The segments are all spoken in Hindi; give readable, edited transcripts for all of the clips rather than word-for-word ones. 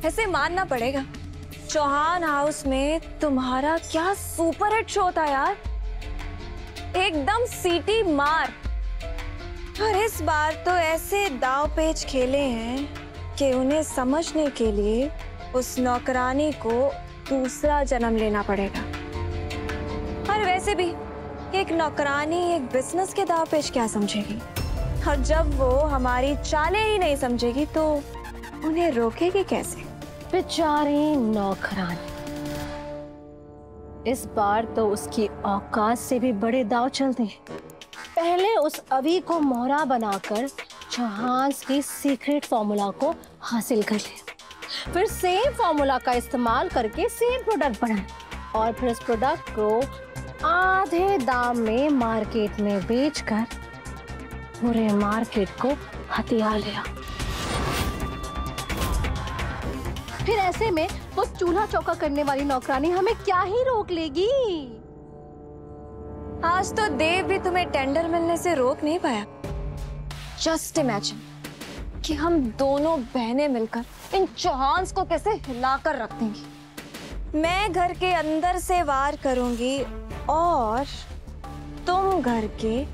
ऐसे मानना पड़ेगा, चौहान हाउस में तुम्हारा क्या सुपर हिट शो था यार, एकदम सीटी मार। और इस बार तो ऐसे दाव पेच खेले हैं कि उन्हें समझने के लिए उस नौकरानी को दूसरा जन्म लेना पड़ेगा। और वैसे भी एक नौकरानी एक बिजनेस के दाव पेच क्या समझेगी, और जब वो हमारी चालें ही नहीं समझेगी तो उन्हें रोकेगी कैसे? बेचारी नौकरानी, इस बार तो उसकी औकात से भी बड़े दांव चलते हैं। पहले उस अभी को मोहरा बनाकर चौहान की सीक्रेट फॉर्मूला को हासिल कर लिया, फिर सेम फॉर्मूला का इस्तेमाल करके सेम प्रोडक्ट बनाया और फिर इस प्रोडक्ट को आधे दाम में मार्केट में बेचकर पूरे मार्केट को हथिया लिया। फिर ऐसे में वो चूल्हा चौका करने वाली नौकरानी हमें क्या ही रोक लेगी। आज तो देव भी तुम्हें टेंडर मिलने से रोक नहीं पाया। जस्ट इमेजिन कि हम दोनों बहनें मिलकर इन चौहान्स को कैसे हिलाकर रख देंगी। मैं घर के अंदर से वार करूंगी और तुम घर के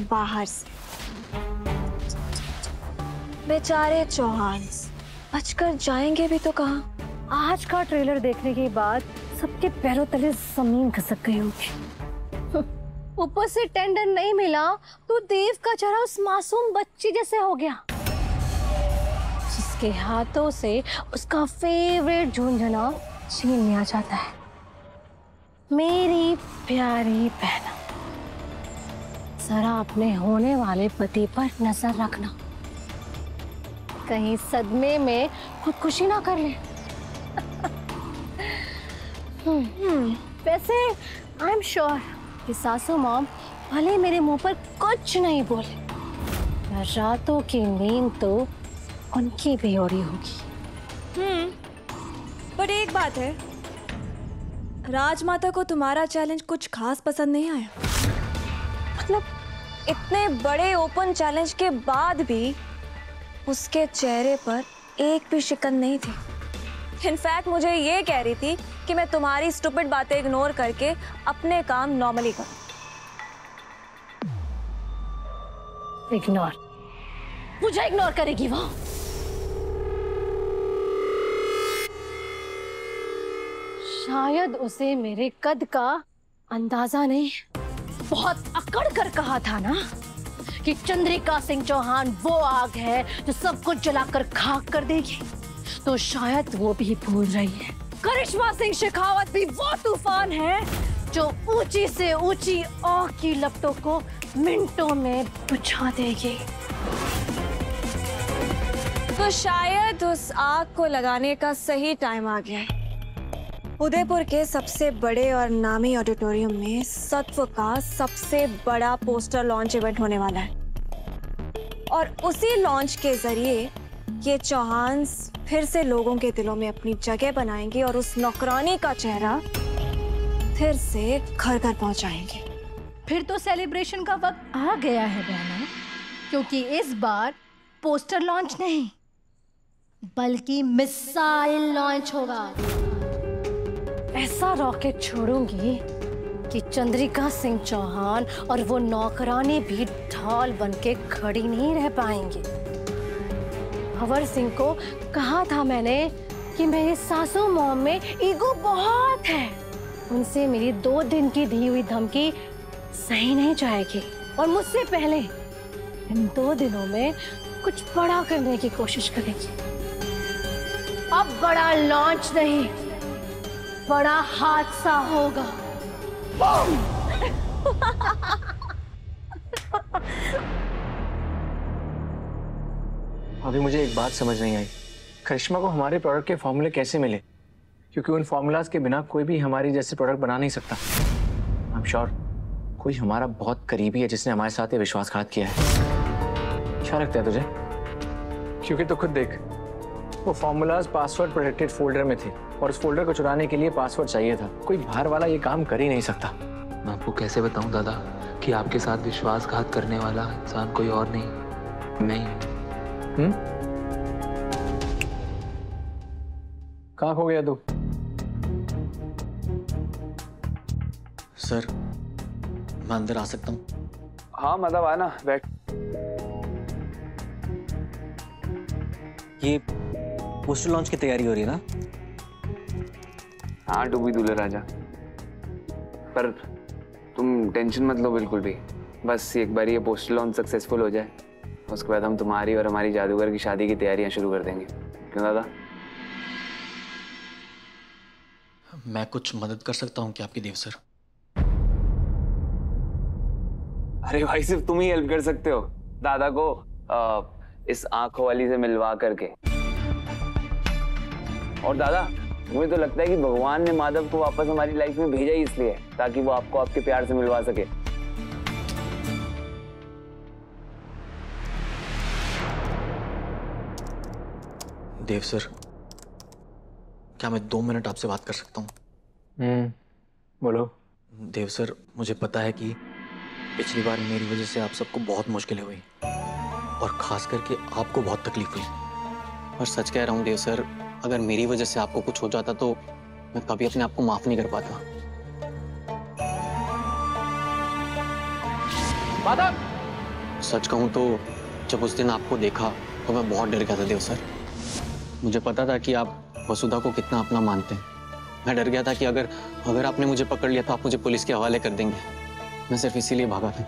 बाहर से। बेचारे चौहान्स बचकर जाएंगे भी तो कहाँ। आज का ट्रेलर देखने के बाद सबके पैरों तले जमीन खिसक गई होगी। ऊपर से टेंडर नहीं मिला तो देव का चेहरा उस मासूम बच्ची जैसे हो गया जिसके हाथों से उसका फेवरेट झुंझुना छीन लिया जाता है। मेरी प्यारी बहना, जरा अपने होने वाले पति पर नजर रखना, कहीं सदमे में खुदकुशी ना कर ले। वैसे आई एम श्योर कि सासू मॉम भले मेरे मुंह पर कुछ नहीं बोले, रातों की नींद तो उनकी भी उड़ी होगी। पर एक बात है, राजमाता को तुम्हारा चैलेंज कुछ खास पसंद नहीं आया। मतलब इतने बड़े ओपन चैलेंज के बाद भी उसके चेहरे पर एक भी शिकन नहीं थी। इनफैक्ट मुझे ये कह रही थी कि मैं तुम्हारी स्टूपिड बातें इग्नोर करके अपने काम नॉर्मली करूं। इग्नोर? मुझे इग्नोर करेगी वो? शायद उसे मेरे कद का अंदाजा नहीं। बहुत अकड़ कर कहा था ना कि चंद्रिका सिंह चौहान वो आग है जो सबको जलाकर खाक कर देगी, तो शायद वो भी भूल रही है करिश्मा सिंह शेखावत भी वो तूफान है जो ऊंची से ऊंची आग की लपटों को मिनटों में बुझा देगी। तो शायद उस आग को लगाने का सही टाइम आ गया है। उदयपुर के सबसे बड़े और नामी ऑडिटोरियम में सत्व का सबसे बड़ा पोस्टर लॉन्च इवेंट होने वाला है, और उसी लॉन्च के जरिए ये चौहान्स फिर से लोगों के दिलों में अपनी जगह बनाएंगे और उस नौकरानी का चेहरा फिर से घर घर पहुंचाएंगे। फिर तो सेलिब्रेशन का वक्त आ गया है बहना, क्योंकि इस बार पोस्टर लॉन्च नहीं बल्कि मिसाइल लॉन्च होगा। ऐसा रॉकेट छोड़ूंगी कि चंद्रिका सिंह चौहान और वो नौकरानी भी ढाल बनके खड़ी नहीं रह पाएंगी। भंवर सिंह को कहा था मैंने कि मेरी सासू मॉम में ईगो बहुत है, उनसे मेरी 2 दिन की दी हुई धमकी सही नहीं जाएगी और मुझसे पहले इन 2 दिनों में कुछ बड़ा करने की कोशिश करेगी। अब बड़ा लॉन्च नहीं, बड़ा हादसा होगा। अभी मुझे एक बात समझ नहीं आई, करिश्मा को हमारे प्रोडक्ट के फॉर्मूले कैसे मिले? क्योंकि उन फॉर्मूलाज के बिना कोई भी हमारी जैसे प्रोडक्ट बना नहीं सकता। आई एम श्योर कोई हमारा बहुत करीबी है जिसने हमारे साथ ये विश्वासघात किया है। क्या लगता है तुझे? क्योंकि तो खुद देख, वो फॉर्मूलाज पासवर्ड प्रोटेक्टेड फोल्डर में थे और उस फोल्डर को चुराने के लिए पासवर्ड चाहिए था। कोई बाहर वाला ये काम कर ही नहीं सकता। मैं आपको कैसे बताऊं दादा कि आपके साथ विश्वासघात करने वाला इंसान कोई और नहीं, मैं ही हूं। कहाँ खो गया तू? सर मैं अंदर आ सकता हूँ? हाँ मतलब आना, बैठ। ये पोस्टर लॉन्च की तैयारी हो रही है ना? हाँ डूबी दूल्हे राजा, पर तुम टेंशन मत लो बिल्कुल भी। बस एक बार ये पोस्टर लॉन्च सक्सेसफुल हो जाए, उसके बाद हम तुम्हारी और हमारी जादूगर की शादी की तैयारियां शुरू कर देंगे। क्यों दादा? मैं कुछ मदद कर सकता हूँ क्या आपकी देव सर? अरे भाई सिर्फ तुम ही हेल्प कर सकते हो दादा को इस आंखों वाली से मिलवा करके। और दादा मुझे तो लगता है कि भगवान ने माधव को वापस हमारी लाइफ में भेजा ही इसलिए ताकि वो आपको आपके प्यार से मिलवा सके। देव सर क्या मैं 2 मिनट आपसे बात कर सकता हूँ? बोलो। देव सर मुझे पता है कि पिछली बार मेरी वजह से आप सबको बहुत मुश्किलें हुई और खास करके आपको बहुत तकलीफ हुई। और सच कह रहा हूँ देव सर, अगर मेरी वजह से आपको कुछ हो जाता तो मैं कभी अपने आप को माफ नहीं कर पाता। माधव! सच कहूँ तो जब उस दिन आपको देखा तो मैं बहुत डर गया था देव सर। मुझे पता था कि आप वसुधा को कितना अपना मानते हैं। मैं डर गया था कि अगर आपने मुझे पकड़ लिया तो आप मुझे पुलिस के हवाले कर देंगे। मैं सिर्फ इसीलिए भागा था।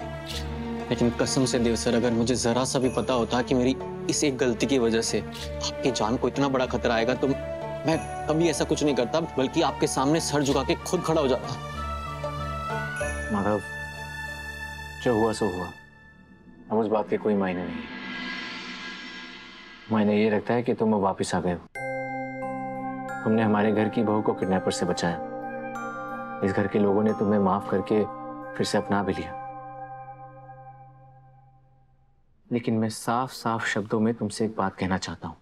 लेकिन कसम से देव सर, अगर मुझे जरा सा भी पता होता कि मेरी इस एक गलती की वजह से आपकी जान को इतना बड़ा खतरा आएगा तो मैं कभी ऐसा कुछ नहीं करता, बल्कि आपके सामने सर झुका के खुद खड़ा हो जाता। माधव, जो हुआ सो हुआ। अब उस बात के कोई मायने नहीं। मायने ये रखता है कि तुम वापस आ गए हो। तुमने हमारे घर की बहू को किडनैपर से बचाया। इस घर के लोगों ने तुम्हें माफ करके फिर से अपना भी लिया। लेकिन मैं साफ साफ शब्दों में तुमसे एक बात कहना चाहता हूं।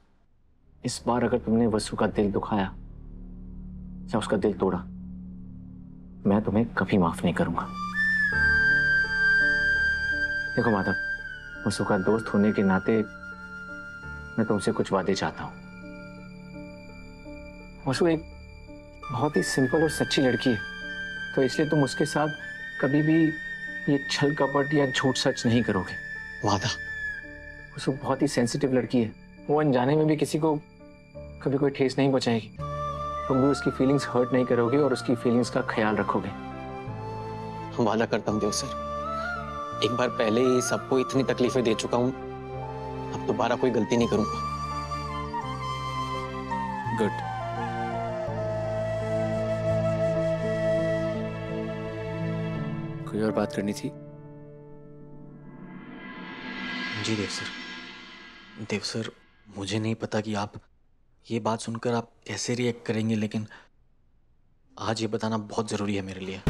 इस बार अगर तुमने वसु का दिल दुखाया या उसका दिल तोड़ा, मैं तुम्हें कभी माफ नहीं करूंगा। देखो माधव, वसु का दोस्त होने के नाते मैं तुमसे कुछ वादे चाहता हूं। वसु एक बहुत ही सिंपल और सच्ची लड़की है, तो इसलिए तुम उसके साथ कभी भी ये छल कपट या झूठ सच नहीं करोगे। वादा। वसु बहुत ही सेंसिटिव लड़की है। वो अनजाने में भी किसी को कभी कोई ठेस नहीं पहुंचाएगी। तुम भी उसकी फीलिंग्स हर्ट नहीं करोगे और उसकी फीलिंग्स का ख्याल रखोगे। वादा करता हूँ देव सर, एक बार पहले ही सबको इतनी तकलीफें दे चुका हूँ, अब दोबारा कोई गलती नहीं करूंगा। गुड। कोई और बात करनी थी? जी देव सर। देव सर, मुझे नहीं पता कि आप ये बात सुनकर आप कैसे रिएक्ट करेंगे, लेकिन आज ये बताना बहुत जरूरी है मेरे लिए।